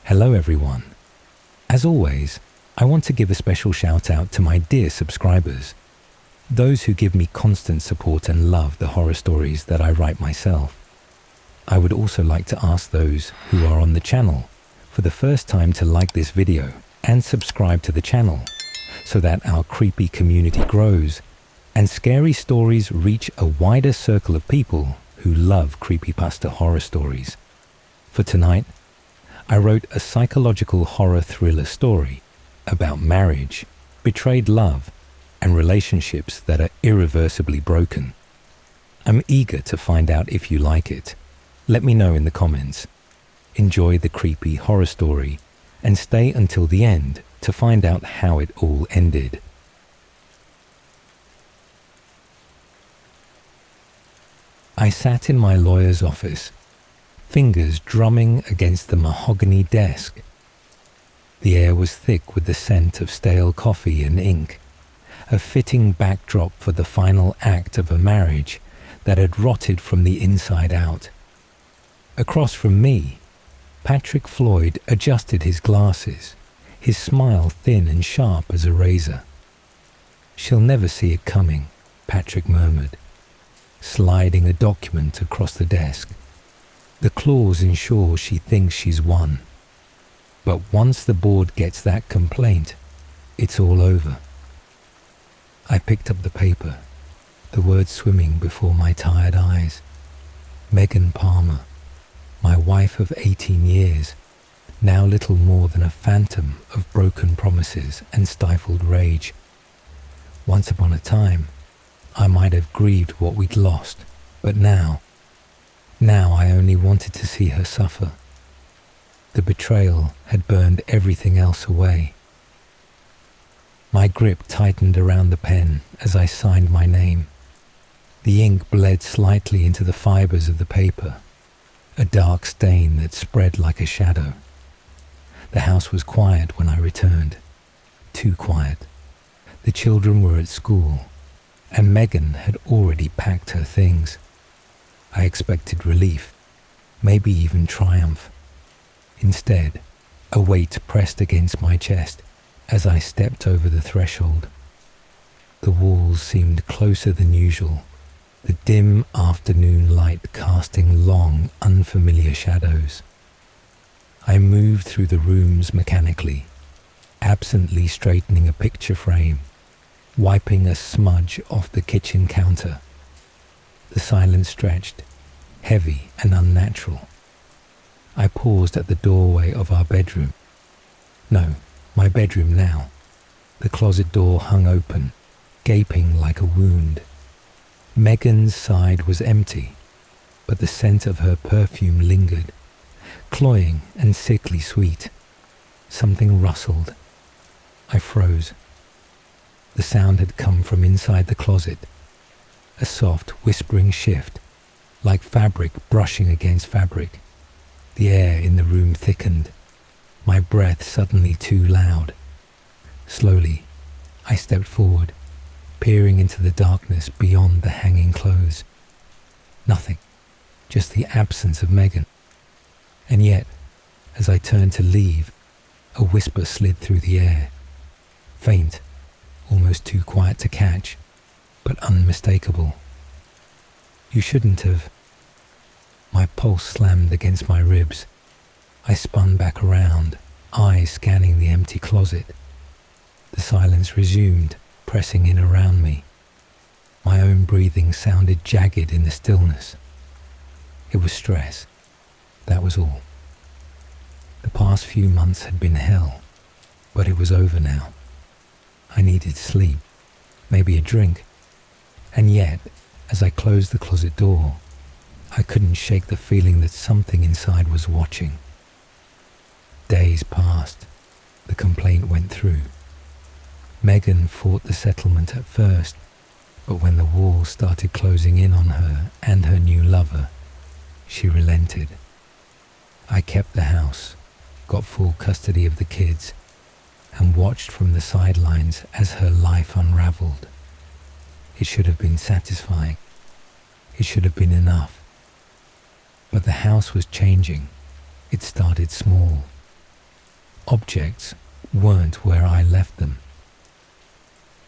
Hello everyone. As always, I want to give a special shout out to my dear subscribers, those who give me constant support and love the horror stories that I write myself. I would also like to ask those who are on the channel for the first time to like this video and subscribe to the channel so that our creepy community grows and scary stories reach a wider circle of people who love creepypasta horror stories. For tonight, I wrote a psychological horror thriller story about marriage, betrayed love, and relationships that are irreversibly broken. I'm eager to find out if you like it. Let me know in the comments. Enjoy the creepy horror story and stay until the end to find out how it all ended. I sat in my lawyer's office, fingers drumming against the mahogany desk. The air was thick with the scent of stale coffee and ink, a fitting backdrop for the final act of a marriage that had rotted from the inside out. Across from me, Patrick Floyd adjusted his glasses, his smile thin and sharp as a razor. "She'll never see it coming," Patrick murmured, sliding a document across the desk. "The clause ensures she thinks she's won. But once the board gets that complaint, it's all over." I picked up the paper, the words swimming before my tired eyes. Megan Palmer, my wife of 18 years, now little more than a phantom of broken promises and stifled rage. Once upon a time, I might have grieved what we'd lost, but now I only wanted to see her suffer. The betrayal had burned everything else away. My grip tightened around the pen as I signed my name. The ink bled slightly into the fibers of the paper, a dark stain that spread like a shadow. The house was quiet when I returned. Too quiet. The children were at school, and Megan had already packed her things. I expected relief, maybe even triumph. Instead, a weight pressed against my chest as I stepped over the threshold. The walls seemed closer than usual, the dim afternoon light casting long, unfamiliar shadows. I moved through the rooms mechanically, absently straightening a picture frame, wiping a smudge off the kitchen counter. The silence stretched, heavy and unnatural. I paused at the doorway of our bedroom. No, my bedroom now. The closet door hung open, gaping like a wound. Megan's side was empty, but the scent of her perfume lingered, cloying and sickly sweet. Something rustled. I froze. The sound had come from inside the closet, a soft, whispering shift, like fabric brushing against fabric. The air in the room thickened, my breath suddenly too loud. Slowly, I stepped forward, peering into the darkness beyond the hanging clothes. Nothing, just the absence of Megan. And yet, as I turned to leave, a whisper slid through the air, faint, almost too quiet to catch, but unmistakable. "You shouldn't have." My pulse slammed against my ribs. I spun back around, eyes scanning the empty closet. The silence resumed, pressing in around me. My own breathing sounded jagged in the stillness. It was stress, that was all. The past few months had been hell, but it was over now. I needed sleep, maybe a drink. And yet, as I closed the closet door, I couldn't shake the feeling that something inside was watching. Days passed. The complaint went through. Megan fought the settlement at first, but when the walls started closing in on her and her new lover, she relented. I kept the house, got full custody of the kids, and watched from the sidelines as her life unraveled. It should have been satisfying. It should have been enough. But the house was changing. It started small, Objects weren't where I left them.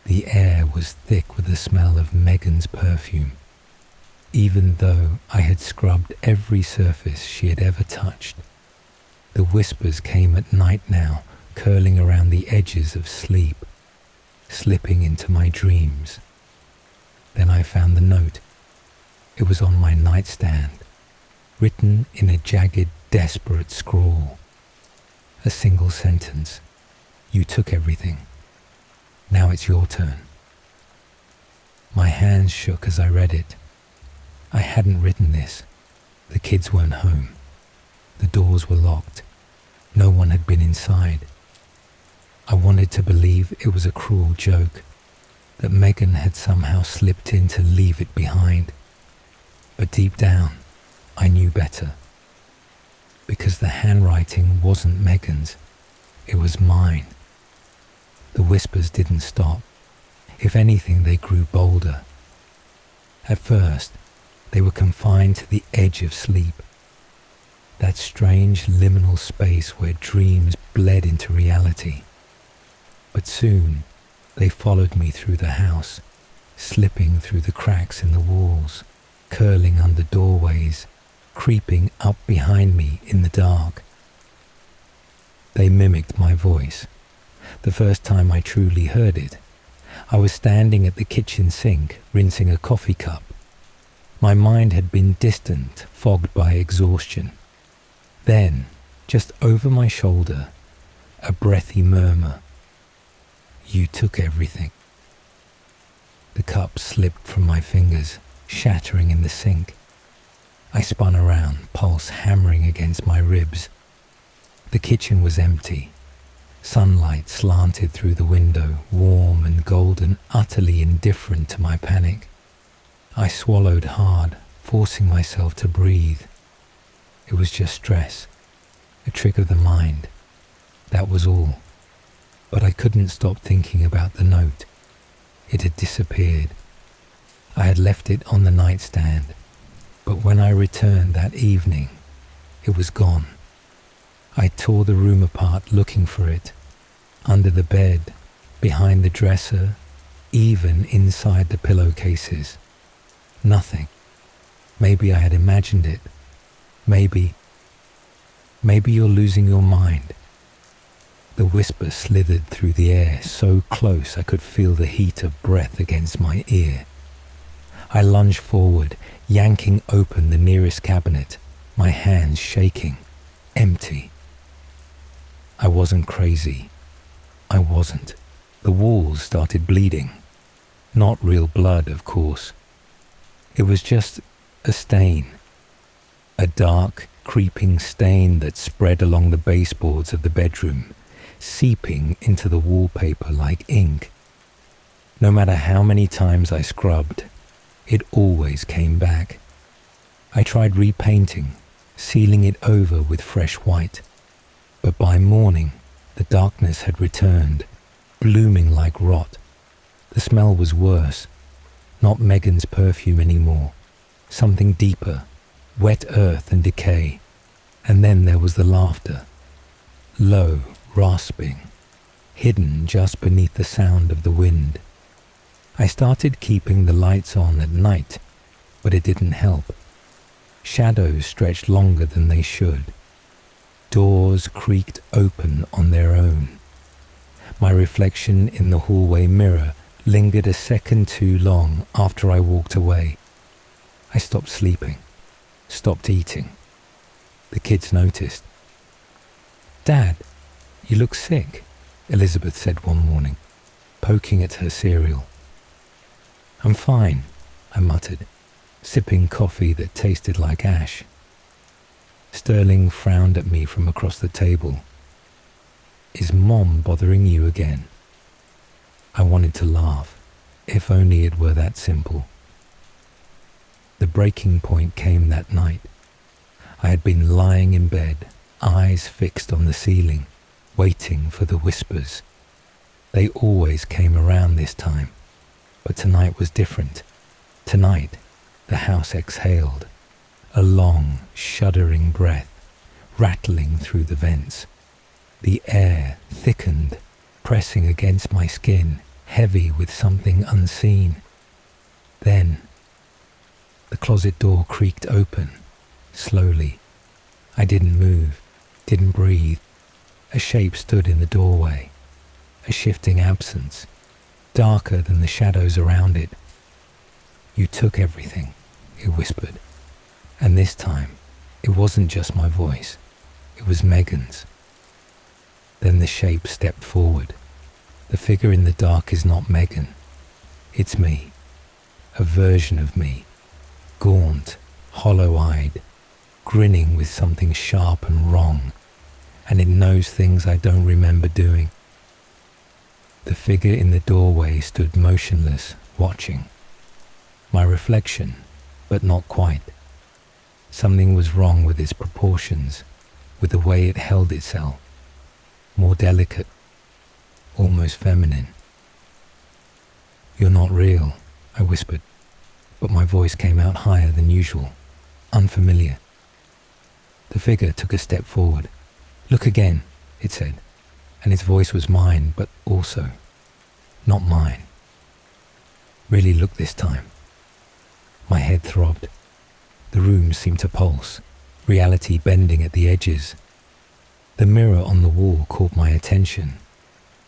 The air was thick with the smell of Megan's perfume, even though I had scrubbed every surface she had ever touched. The whispers came at night now, curling around the edges of sleep, slipping into my dreams. Then I found the note. It was on my nightstand, written in a jagged, desperate scrawl. A single sentence. You took everything. Now it's your turn. My hands shook as I read it. I hadn't written this. The kids weren't home. The doors were locked. No one had been inside. I wanted to believe it was a cruel joke, that Megan had somehow slipped in to leave it behind. But deep down, I knew better. Because the handwriting wasn't Megan's, it was mine. The whispers didn't stop. If anything, they grew bolder. At first, they were confined to the edge of sleep, that strange liminal space where dreams bled into reality. But soon, they followed me through the house, slipping through the cracks in the walls, curling under doorways, creeping up behind me in the dark. They mimicked my voice. The first time I truly heard it, I was standing at the kitchen sink, rinsing a coffee cup. My mind had been distant, fogged by exhaustion. Then, just over my shoulder, a breathy murmur. You took everything. The cup slipped from my fingers, shattering in the sink. I spun around, pulse hammering against my ribs. The kitchen was empty. Sunlight slanted through the window, warm and golden, utterly indifferent to my panic. I swallowed hard, forcing myself to breathe. It was just stress, a trick of the mind. That was all. But I couldn't stop thinking about the note. It had disappeared. I had left it on the nightstand, but when I returned that evening, it was gone. I tore the room apart looking for it, under the bed, behind the dresser, even inside the pillowcases. Nothing. Maybe I had imagined it. Maybe you're losing your mind. The whisper slithered through the air, so close I could feel the heat of breath against my ear. I lunged forward, yanking open the nearest cabinet, my hands shaking, empty. I wasn't crazy. I wasn't. The walls started bleeding. Not real blood, of course. It was just a stain. A dark, creeping stain that spread along the baseboards of the bedroom, seeping into the wallpaper like ink. No matter how many times I scrubbed, it always came back. I tried repainting, sealing it over with fresh white. But by morning, the darkness had returned, blooming like rot. The smell was worse. Not Megan's perfume anymore. Something deeper, wet earth and decay. And then there was the laughter. Low, rasping, hidden just beneath the sound of the wind. I started keeping the lights on at night, but it didn't help. Shadows stretched longer than they should. Doors creaked open on their own. My reflection in the hallway mirror lingered a second too long after I walked away. I stopped sleeping, stopped eating. The kids noticed. "Dad, you look sick," Elizabeth said one morning, poking at her cereal. "I'm fine," I muttered, sipping coffee that tasted like ash. Sterling frowned at me from across the table. "Is Mom bothering you again?" I wanted to laugh, if only it were that simple. The breaking point came that night. I had been lying in bed, eyes fixed on the ceiling, waiting for the whispers. They always came around this time, but tonight was different. Tonight, the house exhaled, a long, shuddering breath, rattling through the vents. The air thickened, pressing against my skin, heavy with something unseen. Then, the closet door creaked open, slowly. I didn't move, didn't breathe. A shape stood in the doorway, a shifting absence, darker than the shadows around it. "You took everything," it whispered. And this time, it wasn't just my voice, it was Megan's. Then the shape stepped forward. The figure in the dark is not Megan. It's me. A version of me. Gaunt, hollow-eyed, grinning with something sharp and wrong. And it knows things I don't remember doing. The figure in the doorway stood motionless, watching. My reflection, but not quite. Something was wrong with its proportions, with the way it held itself. More delicate, almost feminine. "You're not real," I whispered, but my voice came out higher than usual, unfamiliar. The figure took a step forward. "Look again," it said, and its voice was mine, but also not mine. "Really look this time." My head throbbed. The room seemed to pulse, reality bending at the edges. The mirror on the wall caught my attention,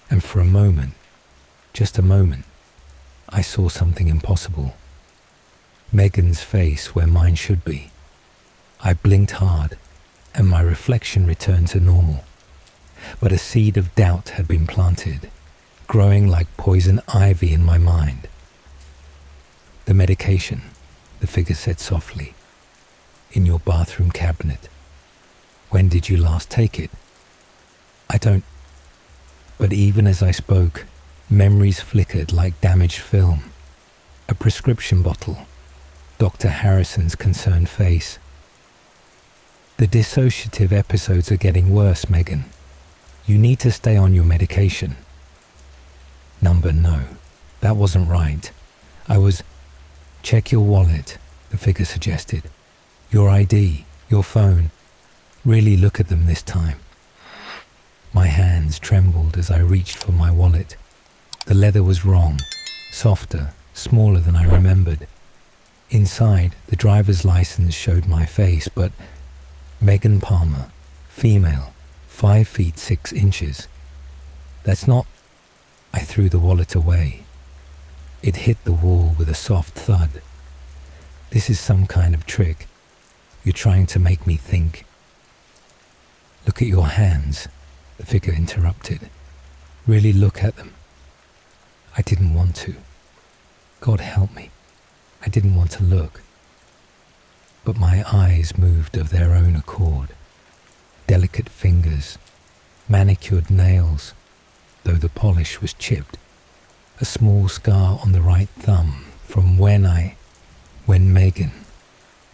and for a moment, just a moment, I saw something impossible. Megan's face where mine should be. I blinked hard, and my reflection returned to normal. But a seed of doubt had been planted, growing like poison ivy in my mind. "The medication," the figure said softly, "in your bathroom cabinet. When did you last take it?" "I don't..." But even as I spoke, memories flickered like damaged film. A prescription bottle, Dr. Harrison's concerned face. "The dissociative episodes are getting worse, Megan. You need to stay on your medication." Number no, that wasn't right. I was... "Check your wallet," the figure suggested. "Your ID, your phone. Really look at them this time." My hands trembled as I reached for my wallet. The leather was wrong, softer, smaller than I remembered. Inside, the driver's license showed my face, but Megan Palmer, female, 5 feet 6 inches. That's not... I threw the wallet away. It hit the wall with a soft thud. "This is some kind of trick. You're trying to make me think." "Look at your hands," the figure interrupted. "Really look at them." I didn't want to. God help me. I didn't want to look. But my eyes moved of their own accord. Delicate fingers, manicured nails, though the polish was chipped. A small scar on the right thumb from when Megan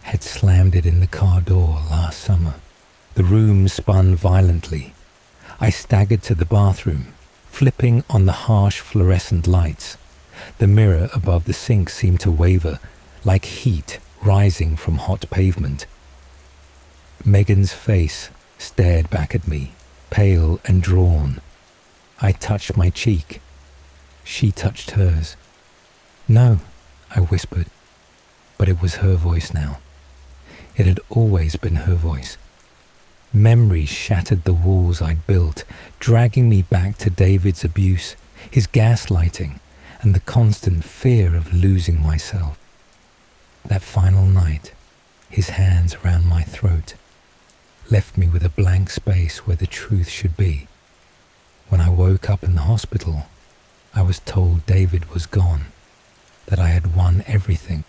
had slammed it in the car door last summer. The room spun violently. I staggered to the bathroom, flipping on the harsh fluorescent lights. The mirror above the sink seemed to waver, like heat rising from hot pavement. Megan's face stared back at me, pale and drawn. I touched my cheek. She touched hers. "No," I whispered, but it was her voice now. It had always been her voice. Memories shattered the walls I'd built, dragging me back to David's abuse, his gaslighting, and the constant fear of losing myself. That final night, his hands around my throat, left me with a blank space where the truth should be. When I woke up in the hospital, I was told David was gone, that I had won everything,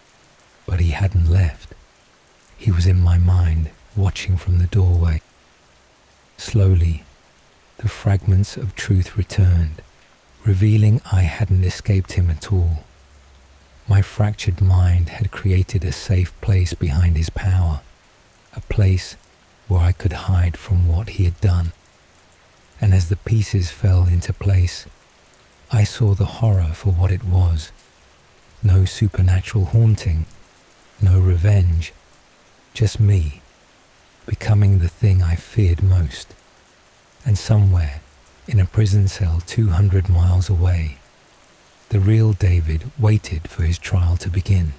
but he hadn't left. He was in my mind, watching from the doorway. Slowly, the fragments of truth returned, revealing I hadn't escaped him at all. My fractured mind had created a safe place behind his power, a place where I could hide from what he had done. And as the pieces fell into place, I saw the horror for what it was. No supernatural haunting, no revenge, just me, becoming the thing I feared most. And somewhere, in a prison cell 200 miles away, the real David waited for his trial to begin.